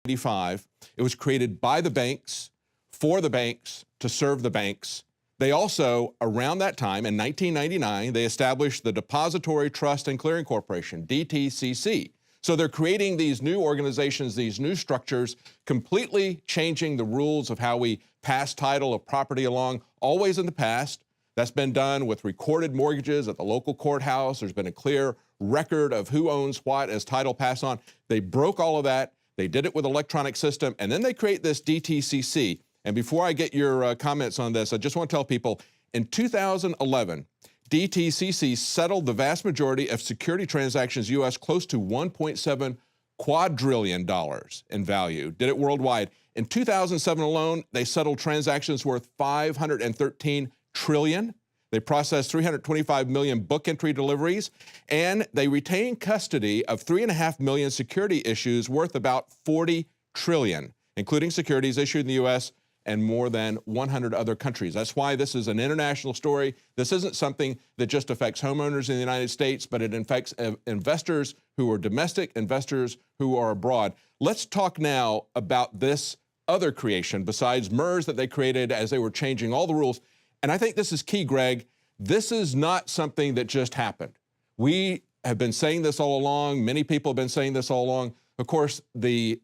1995. It was created by the banks, for the banks, to serve the banks. They also, around that time, in 1999, they established the Depository Trust and Clearing Corporation, DTCC. So they're creating these new organizations, these new structures, completely changing the rules of how we pass title of property along. Always in the past, that's been done with recorded mortgages at the local courthouse. There's been a clear record of who owns what as title passed on. They broke all of that. They did it with electronic system, and then they create this DTCC. And before I get your comments on this, I just want to tell people, in 2011, DTCC settled the vast majority of security transactions U.S. close to $1.7 quadrillion in value, did it worldwide. In 2007 alone, they settled transactions worth $513 trillion. They processed 325 million book entry deliveries, and they retained custody of 3.5 million security issues worth about $40 trillion, including securities issued in the U.S. and more than 100 other countries. That's why this is an international story. This isn't something that just affects homeowners in the United States, but it affects investors who are domestic, investors who are abroad. Let's talk now about this other creation besides MERS that they created as they were changing all the rules. And I think this is key, Greg. This is not something that just happened. We have been saying this all along. Many people have been saying this all along. Of course, the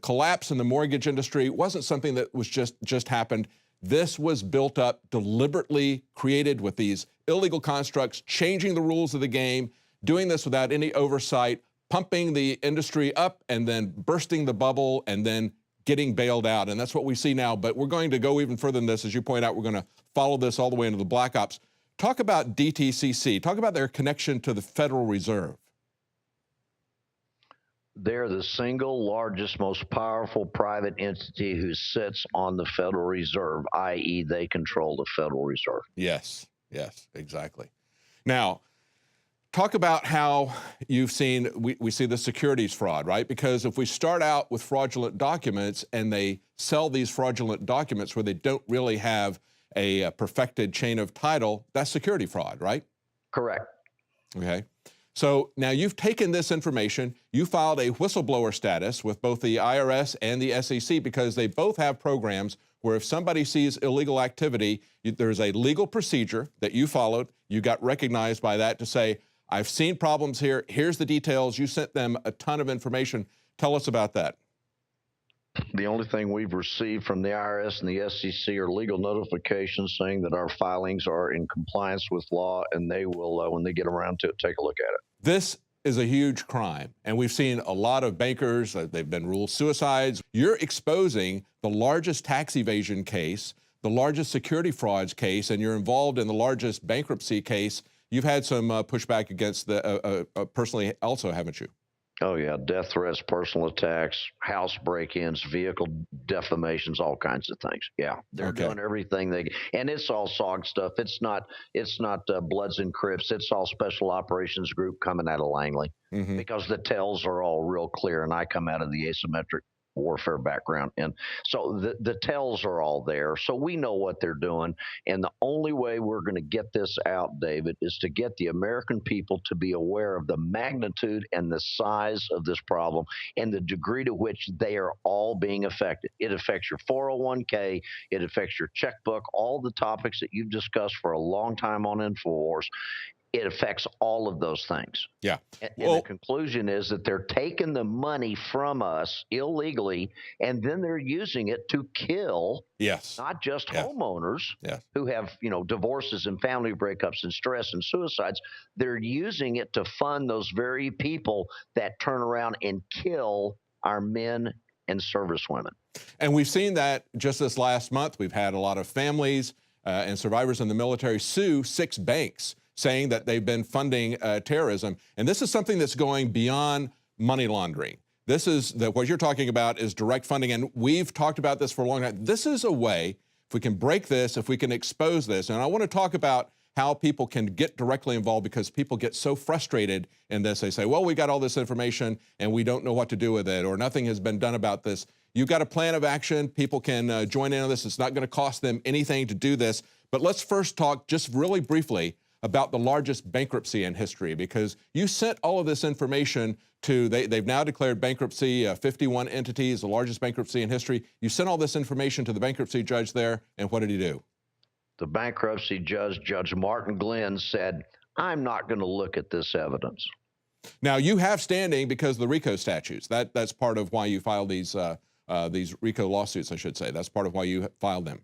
collapse in the mortgage industry wasn't something that was just happened. This was built up, deliberately created with these illegal constructs, changing the rules of the game, doing this without any oversight, pumping the industry up and then bursting the bubble and then getting bailed out. And that's what we see now. But we're going to go even further than this. As you point out, we're going to follow this all the way into the Black Ops. Talk about DTCC. Talk about their connection to the Federal Reserve. They're the single largest, most powerful private entity who sits on the Federal Reserve, i.e. they control the Federal Reserve. Yes, yes, exactly. Now, talk about how you've seen, we see the securities fraud, right? Because if we start out with fraudulent documents and they sell these fraudulent documents where they don't really have a perfected chain of title, that's security fraud, right? Correct. Okay. So now you've taken this information, you filed a whistleblower status with both the IRS and the SEC because they both have programs where if somebody sees illegal activity, there's a legal procedure that you followed. You got recognized by that to say, I've seen problems here. Here's the details. You sent them a ton of information. Tell us about that. The only thing we've received from the IRS and the SEC are legal notifications saying that our filings are in compliance with law, and they will, when they get around to it, take a look at it. This is a huge crime, and we've seen a lot of bankers, they've been ruled suicides. You're exposing the largest tax evasion case, the largest security frauds case, and you're involved in the largest bankruptcy case. You've had some pushback against the personally also, haven't you? Oh, yeah. Death threats, personal attacks, house break-ins, vehicle defamations, all kinds of things. Yeah, they're doing everything they and it's all SOG stuff. It's not Bloods and Crips. It's all Special Operations Group coming out of Langley because the tells are all real clear, and I come out of the asymmetric warfare background, and so the tells are all there, so we know what they're doing. And the only way we're going to get this out, David, is to get the American people to be aware of the magnitude and the size of this problem and the degree to which they are all being affected. It affects your 401k, it affects your checkbook, all the topics that you've discussed for a long time on INFOWARS. It affects all of those things. Yeah. And the conclusion is that they're taking the money from us illegally, and then they're using it to kill not just homeowners who have, divorces and family breakups and stress and suicides. They're using it to fund those very people that turn around and kill our men and servicewomen. And we've seen that just this last month. We've had a lot of families and survivors in the military sue 6 banks saying that they've been funding terrorism. And this is something that's going beyond money laundering. This is what you're talking about is direct funding. And we've talked about this for a long time. This is a way, if we can break this, if we can expose this. And I want to talk about how people can get directly involved because people get so frustrated in this. They say, well, we got all this information and we don't know what to do with it, or nothing has been done about this. You've got a plan of action. People can join in on this. It's not going to cost them anything to do this. But let's first talk just really briefly about the largest bankruptcy in history, because you sent all of this information to, they've now declared bankruptcy, 51 entities, the largest bankruptcy in history. You sent all this information to the bankruptcy judge there, and what did he do? The bankruptcy judge, Judge Martin Glenn, said, I'm not going to look at this evidence. Now, you have standing because of the RICO statutes. That's part of why you filed these RICO lawsuits, I should say. That's part of why you filed them.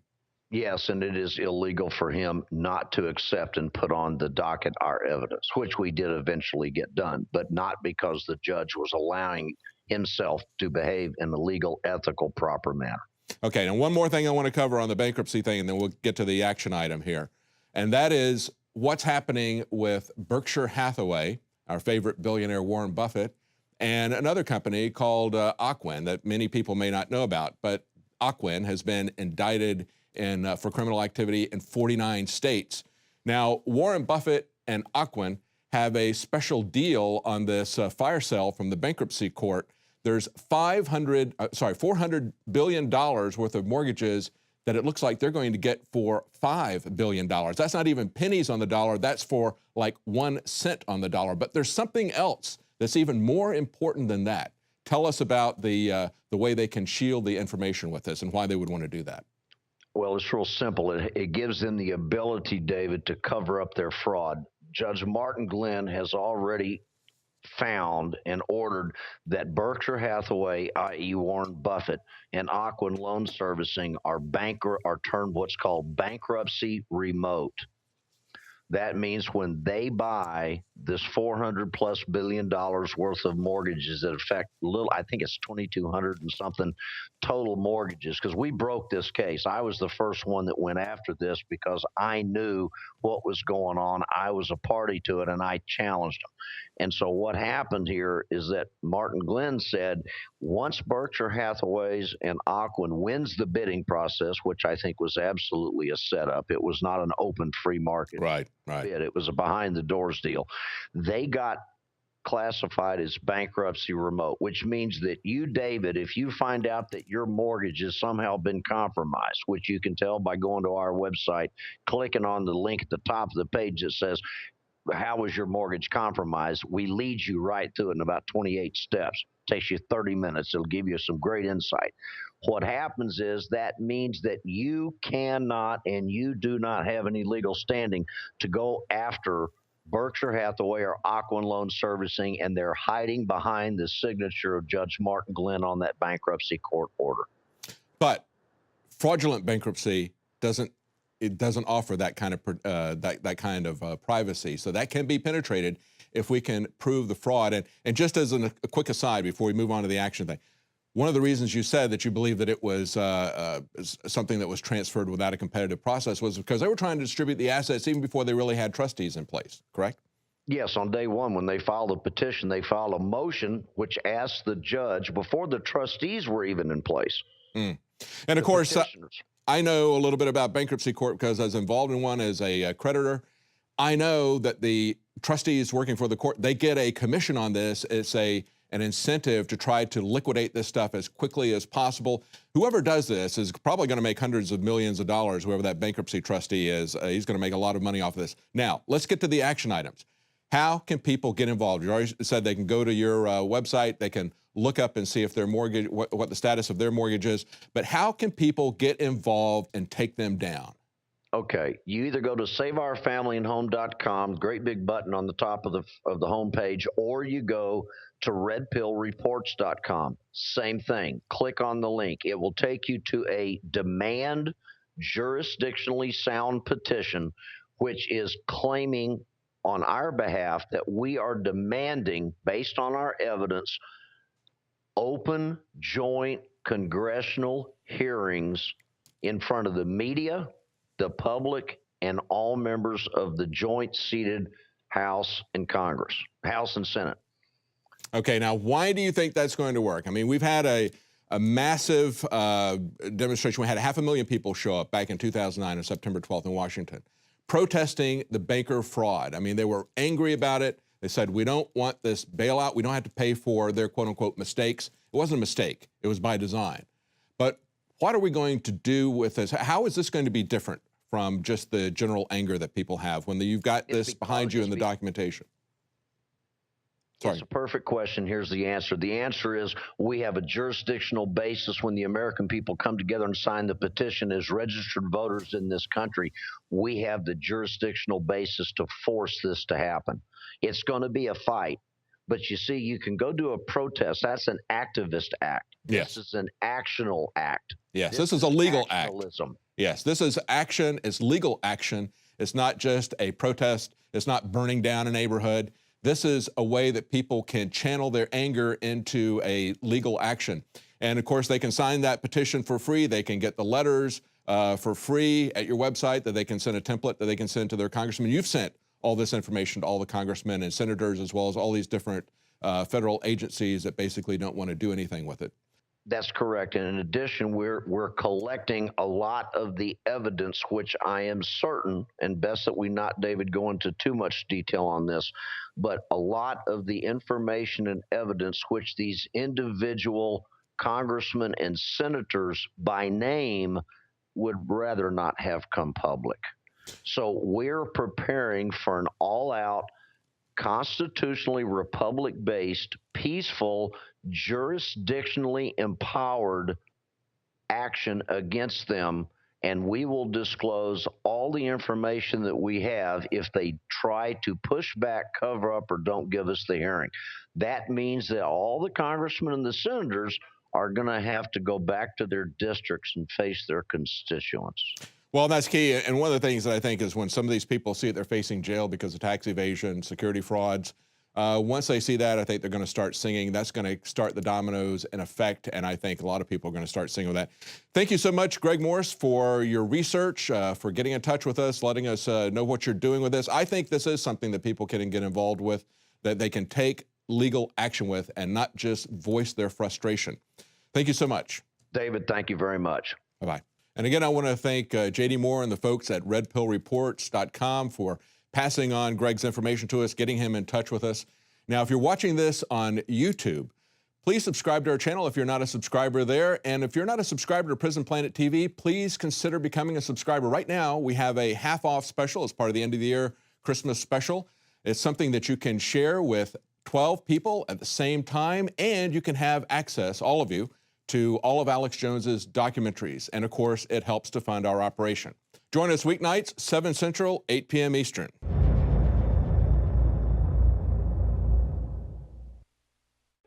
Yes, and it is illegal for him not to accept and put on the docket our evidence, which we did eventually get done, but not because the judge was allowing himself to behave in a legal, ethical, proper manner. Okay, and one more thing I want to cover on the bankruptcy thing, and then we'll get to the action item here. And that is what's happening with Berkshire Hathaway, our favorite billionaire Warren Buffett, and another company called Ocwen that many people may not know about. But Ocwen has been indicted for criminal activity in 49 states. Now, Warren Buffett and Ocwen have a special deal on this fire sale from the bankruptcy court. There's $400 billion worth of mortgages that it looks like they're going to get for $5 billion. That's not even pennies on the dollar. That's for like 1 cent on the dollar. But there's something else that's even more important than that. Tell us about the way they can shield the information with this and why they would want to do that. Well, it's real simple. It gives them the ability, David, to cover up their fraud. Judge Martin Glenn has already found and ordered that Berkshire Hathaway, i.e. Warren Buffett, and Ocwen Loan Servicing are termed what's called bankruptcy remote. That means when they buy this $400+ billion worth of mortgages that affect I think it's 2,200 and something total mortgages, because we broke this case. I was the first one that went after this because I knew what was going on. I was a party to it, and I challenged them. And so what happened here is that Martin Glenn said, once Berkshire Hathaway's and Ocwen wins the bidding process, which I think was absolutely a setup, it was not an open free market bid. It was a behind the doors deal. They got classified as bankruptcy remote, which means that you, David, if you find out that your mortgage has somehow been compromised, which you can tell by going to our website, clicking on the link at the top of the page that says, how was your mortgage compromised? We lead you right through it in about 28 steps. It takes you 30 minutes. It'll give you some great insight. What happens is that means that you cannot and you do not have any legal standing to go after Berkshire Hathaway or Ocwen Loan Servicing, and they're hiding behind the signature of Judge Martin Glenn on that bankruptcy court order. But fraudulent bankruptcy doesn't offer that kind of privacy. So that can be penetrated if we can prove the fraud. And just as a quick aside before we move on to the action thing, one of the reasons you said that you believe that it was something that was transferred without a competitive process was because they were trying to distribute the assets even before they really had trustees in place, correct? Yes, on day one, when they filed a petition, they filed a motion which asked the judge, before the trustees were even in place. And of course, I know a little bit about bankruptcy court because I was involved in one as a creditor. I know that the trustees working for the court, they get a commission on this. It's an incentive to try to liquidate this stuff as quickly as possible. Whoever does this is probably going to make hundreds of millions of dollars, whoever that bankruptcy trustee is. He's going to make a lot of money off of this. Now, let's get to the action items. How can people get involved? You already said they can go to your website. They can look up and see if their mortgage, what the status of their mortgage is. But how can people get involved and take them down? Okay, you either go to saveourfamilyandhome.com, great big button on the top of the homepage, or you go to redpillreports.com. Same thing. Click on the link. It will take you to a demand jurisdictionally sound petition, which is claiming on our behalf that we are demanding, based on our evidence, open joint congressional hearings in front of the media, the public, and all members of the joint seated House and Congress, House and Senate. Okay, now why do you think that's going to work? I mean, we've had a massive demonstration. We had 500,000 people show up back in 2009 on September 12th in Washington, protesting the banker fraud. I mean, they were angry about it. They said, we don't want this bailout. We don't have to pay for their quote unquote mistakes. It wasn't a mistake. It was by design. But what are we going to do with this? How is this going to be different from just the general anger that people have when you've got this behind you in the documentation? Sorry. It's a perfect question. Here's the answer. The answer is we have a jurisdictional basis when the American people come together and sign the petition as registered voters in this country. We have the jurisdictional basis to force this to happen. It's going to be a fight. But you see, you can go do a protest. That's an activist act. Yes. This is an actional act. Yes, this is a legal act. Actionalism. Yes, this is action. It's legal action. It's not just a protest. It's not burning down a neighborhood. This is a way that people can channel their anger into a legal action. And of course, they can sign that petition for free. They can get the letters for free at your website that they can send a template that they can send to their congressman. You've sent all this information to all the congressmen and senators, as well as all these different federal agencies that basically don't want to do anything with it. That's correct. And in addition, we're collecting a lot of the evidence, which I am certain, and best that we not, David, go into too much detail on this, but a lot of the information and evidence which these individual congressmen and senators by name would rather not have come public. So we're preparing for an all-out, constitutionally republic-based, peaceful, jurisdictionally empowered action against them, and we will disclose all the information that we have if they try to push back, cover up, or don't give us the hearing. That means that all the congressmen and the senators are going to have to go back to their districts and face their constituents. Well, that's key. And one of the things that I think is when some of these people see that they're facing jail because of tax evasion, security frauds, once they see that, I think they're going to start singing. That's going to start the dominoes in effect, and I think a lot of people are going to start singing with that. Thank you so much, Greg Morse, for your research, for getting in touch with us, letting us know what you're doing with this. I think this is something that people can get involved with, that they can take legal action with and not just voice their frustration. Thank you so much. David, thank you very much. Bye-bye. And again, I want to thank J.D. Moore and the folks at redpillreports.com for passing on Greg's information to us, getting him in touch with us. Now, if you're watching this on YouTube, please subscribe to our channel if you're not a subscriber there. And if you're not a subscriber to Prison Planet TV, please consider becoming a subscriber. Right now, we have a half-off special as part of the end of the year Christmas special. It's something that you can share with 12 people at the same time, and you can have access, all of you, to all of Alex Jones's documentaries. And of course, it helps to fund our operation. Join us weeknights, 7 Central, 8 p.m. Eastern.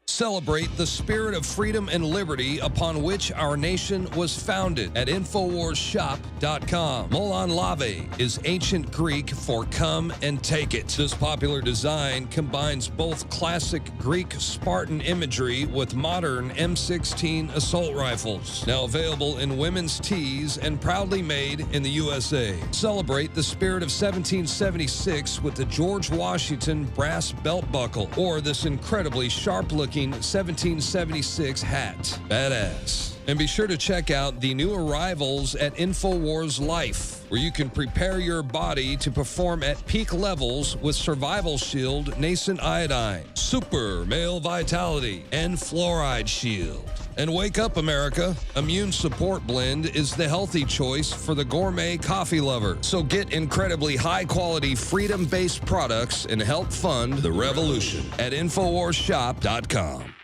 Celebrate the spirit of freedom and liberty upon which our nation was founded at INFOWARSShop.com. Molon Lave is ancient Greek for come and take it. This popular design combines both classic Greek Spartan imagery with modern M16 assault rifles. Now available in women's tees and proudly made in the USA. Celebrate the spirit of 1776 with the George Washington brass belt buckle or this incredibly sharp-looking 1776 hat. Badass. And be sure to check out the new arrivals at INFOWARS Life, where you can prepare your body to perform at peak levels with Survival Shield Nascent Iodine, Super Male Vitality, and Fluoride Shield. And wake up, America. Immune Support Blend is the healthy choice for the gourmet coffee lover. So get incredibly high-quality, freedom-based products and help fund the revolution at INFOWARSShop.com.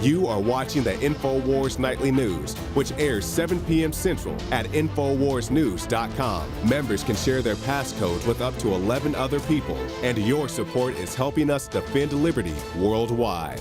You are watching the INFOWARS Nightly News, which airs 7 p.m. Central at INFOWARSNews.com. Members can share their passcodes with up to 11 other people, and your support is helping us defend liberty worldwide.